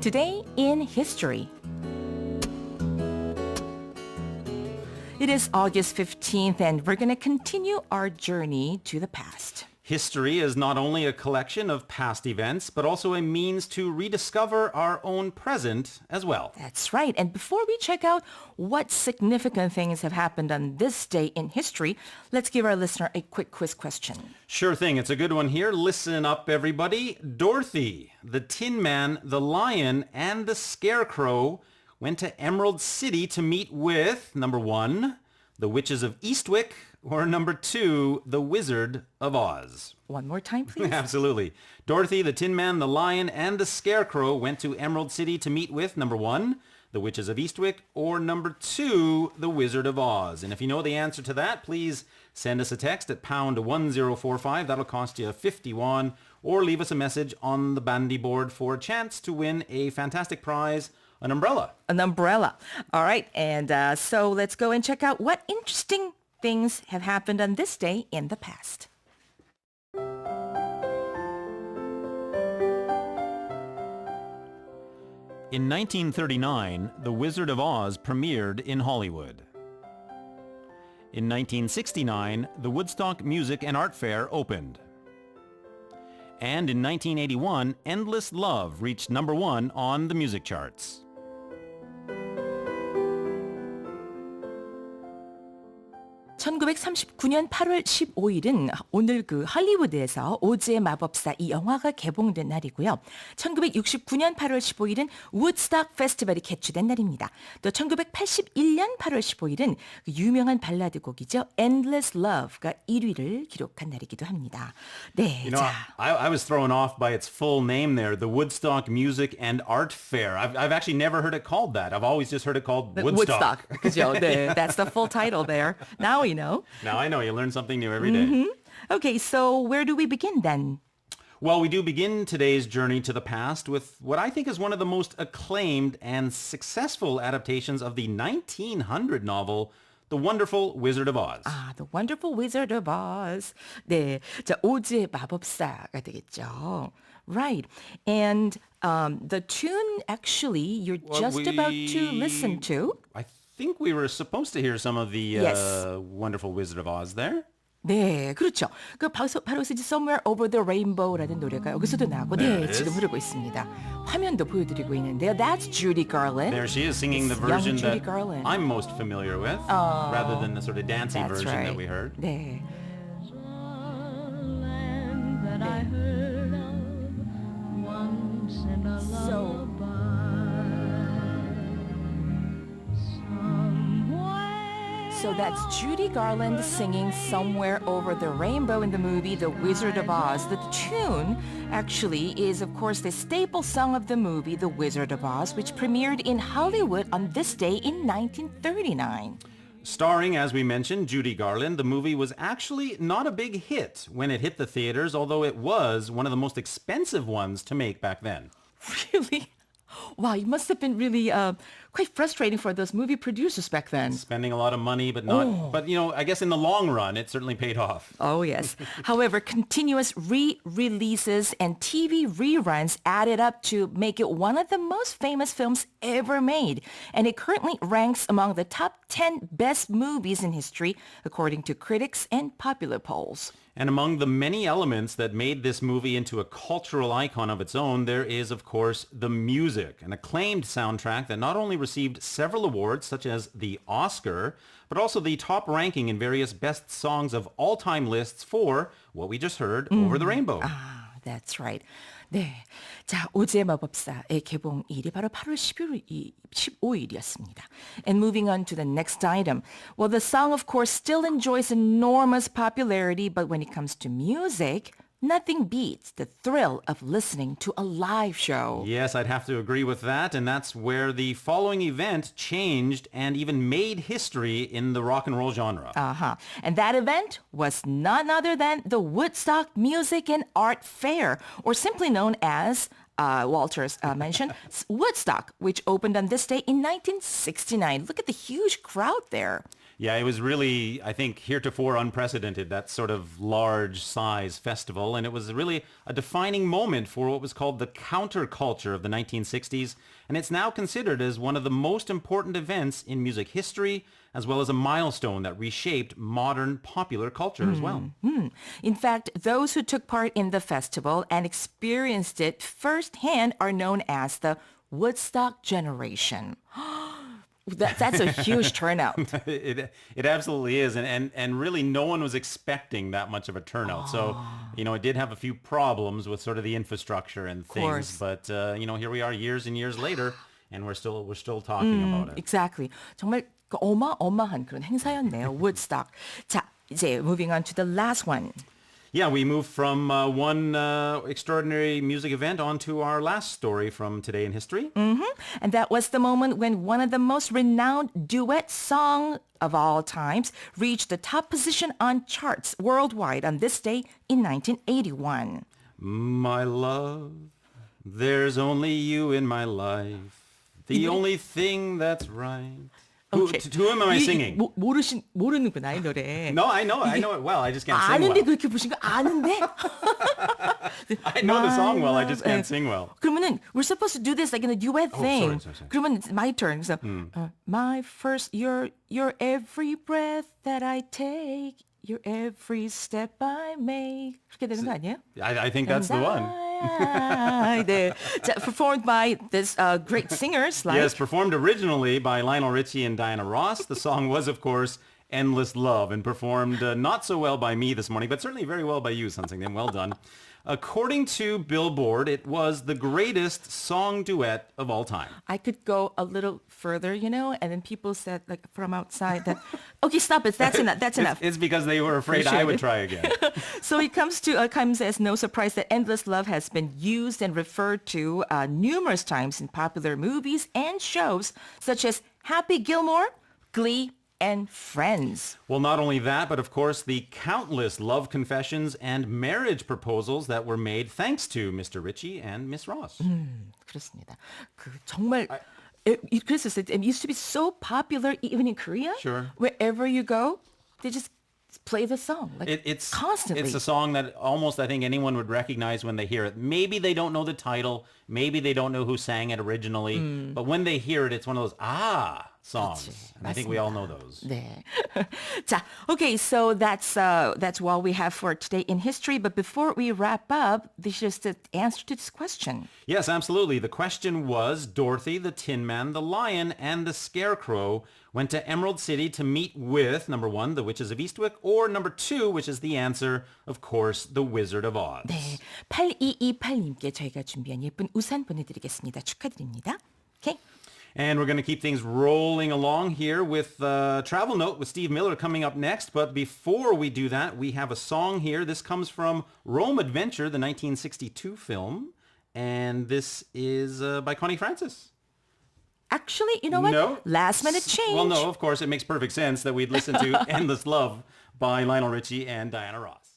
Today in History. It is August 15th and we're going to continue our journey to the past. History is not only a collection of past events, but also a means to rediscover our own present as well. That's right. And before we check out what significant things have happened on this day in history, let's give our listener a quick quiz question. Sure thing. It's a good one here. Listen up, everybody. Dorothy, the Tin Man, the Lion, and the Scarecrow went to Emerald City to meet with, number 1, the Witches of Eastwick, or number 2, the Wizard of Oz. One more time, please. Absolutely. Dorothy, the Tin Man, the Lion, and the Scarecrow went to Emerald City to meet with, number 1, the Witches of Eastwick, or number 2, the Wizard of Oz. And if you know the answer to that, please send us a text at pound 1045. That'll cost you 51. Or leave us a message on the bandy board for a chance to win a fantastic prize, an umbrella. An umbrella. All right. And so let's go and check out what interesting things have happened on this day in the past. In 1939, The Wizard of Oz premiered in Hollywood. In 1969, the Woodstock Music and Art Fair opened. And in 1981, Endless Love reached number 1 on the music charts. (1939년 8월 15일은) 오늘 그 헐리우드에서 오즈의 마법사 이 영화가 개봉된 날이고요. 1969년 8월 15일은 Woodstock 페스티벌이 개최된 날입니다. 또 1981년 8월 15일은 그 유명한 발라드 곡이죠. Endless Love가 1위를 기록한 날이기도 합니다. 네, You know, I was thrown off by its full name there, the Woodstock Music and Art Fair. I've actually never heard it called that. I've always just heard it called Woodstock. 그죠? 네, that's the full title there. Now we know. Now I know. You learn something new every day. Okay, so where do we begin then? Well, we do begin today's journey to the past with what I think is one of the most acclaimed and successful adaptations of the 1900 novel, The Wonderful Wizard of Oz. 아, The Wonderful Wizard of Oz. 네, 자, 오즈의 마법사가 되겠죠. Right. And the tune actually you're just about to listen to. I think we were supposed to hear some of the Yes. Wonderful Wizard of Oz there. 네, 그렇죠. 그 바로 Somewhere Over the Rainbow라는 노래가 여기서도 나오고, 네, 지금 흐르고 있습니다. 화면도 보여드리고 있는데요. That's Judy Garland. There she is singing the Young version Judy that Garland. I'm most familiar with, rather than the sort of dancey That's version right. that we heard. 네. So that's Judy Garland singing Somewhere Over the Rainbow in the movie The Wizard of Oz. The tune actually is, of course, the staple song of the movie The Wizard of Oz, which premiered in Hollywood on this day in 1939. Starring, as we mentioned, Judy Garland, the movie was actually not a big hit when it hit the theaters, although it was one of the most expensive ones to make back then. Really? Wow, it must have been really quite frustrating for those movie producers back then. Spending a lot of money, but not. But, you know, I guess in the long run, it certainly paid off. Oh, yes. However, continuous re-releases and TV reruns added up to make it one of the most famous films ever made. And it currently ranks among the top 10 best movies in history, according to critics and popular polls. And among the many elements that made this movie into a cultural icon of its own, there is, of course, the music, an acclaimed soundtrack that not only received several awards, such as the Oscar, but also the top ranking in various best songs of all-time lists for what we just heard, Over the Rainbow. Ah, that's right. 네. 자, 오즈의 마법사의 개봉일이 바로 8월 15일이었습니다. And moving on to the next item. Well, the song, of course, still enjoys enormous popularity, but when it comes to music, nothing beats the thrill of listening to a live show. Yes, I'd have to agree with that, and that's where the following event changed and even made history in the rock and roll genre. Uh-huh. And that event was none other than the Woodstock Music and Art Fair, or simply known as Walters mentioned, Woodstock, which opened on this day in 1969. Look at the huge crowd there. Yeah, it was really, I think, heretofore unprecedented, that sort of large size festival. And it was really a defining moment for what was called the counterculture of the 1960s. And it's now considered as one of the most important events in music history, as well as a milestone that reshaped modern popular culture as well. In fact, those who took part in the festival and experienced it firsthand are known as the Woodstock generation. That's a huge turnout. It absolutely is. And really no one was expecting that much of a turnout. So, it did have a few problems with sort of the infrastructure and things. course. But, here we are years and years later, and we're still talking about it. Exactly. 정말 그 어마어마한 그런 행사였네요. Woodstock. 자, 이제 moving on to the last one. Yeah, we moved from one extraordinary music event on to our last story from Today in History. And that was the moment when one of the most renowned duet song of all times reached the top position on charts worldwide on this day in 1981. My love, there's only you in my life. The only thing that's right. Okay. To whom am I singing? 모르는구나, 이 노래. No, I know it well. I just can't sing 아는데 well. 그렇게 보신 거 아는데? I know the song well. I just can't sing well. 그러면은 we're supposed to do this like in a duet thing. sorry. 그러면 it's my turn. 그래서 my first, your every breath that I take, your every step I make. 그렇게 되는 거 아니에요? I think that's the one. 네. 자, performed by this great singers like Yes, performed originally by Lionel Richie and Diana Ross. The song was, of course, Endless Love, and performed not so well by me this morning, but certainly very well by you, Sansing. Well done. According to Billboard, it was the greatest song duet of all time. I could go a little further, and then people said like from outside that, okay, stop it. That's enough. That's enough. It's because they were afraid I would try again. So it comes as no surprise that Endless Love has been used and referred to numerous times in popular movies and shows such as Happy Gilmore, Glee, and Friends. Well, not only that, but of course the countless love confessions and marriage proposals that were made thanks to Mr. Richie and Miss Ross. 그렇습니다. 그 정말 그랬었어요. It used to be so popular even in Korea. Sure. Wherever you go, they just play the song It's constantly. It's a song that almost I think anyone would recognize when they hear it. Maybe they don't know the title. Maybe they don't know who sang it originally. But when they hear it, it's one of those songs. 그치, And I think we all know those. 네. 자, okay, so that's all we have for today in history. But before we wrap up, this is the answer to this question. Yes, absolutely. The question was, Dorothy, the Tin Man, the Lion, and the Scarecrow went to Emerald City to meet with, number one, the Witches of Eastwick, or number two, which is the answer, of course, the Wizard of Oz. 네, 8228님께 저희가 준비한 예쁜 우산 보내드리겠습니다. 축하드립니다. Okay. And we're going to keep things rolling along here with Travel Note with Steve Miller coming up next. But before we do that, we have a song here. This comes from Rome Adventure, the 1962 film. And this is by Connie Francis. Actually, you know what? No. Last minute change. Well, no, of course, it makes perfect sense that we'd listen to Endless Love by Lionel Richie and Diana Ross.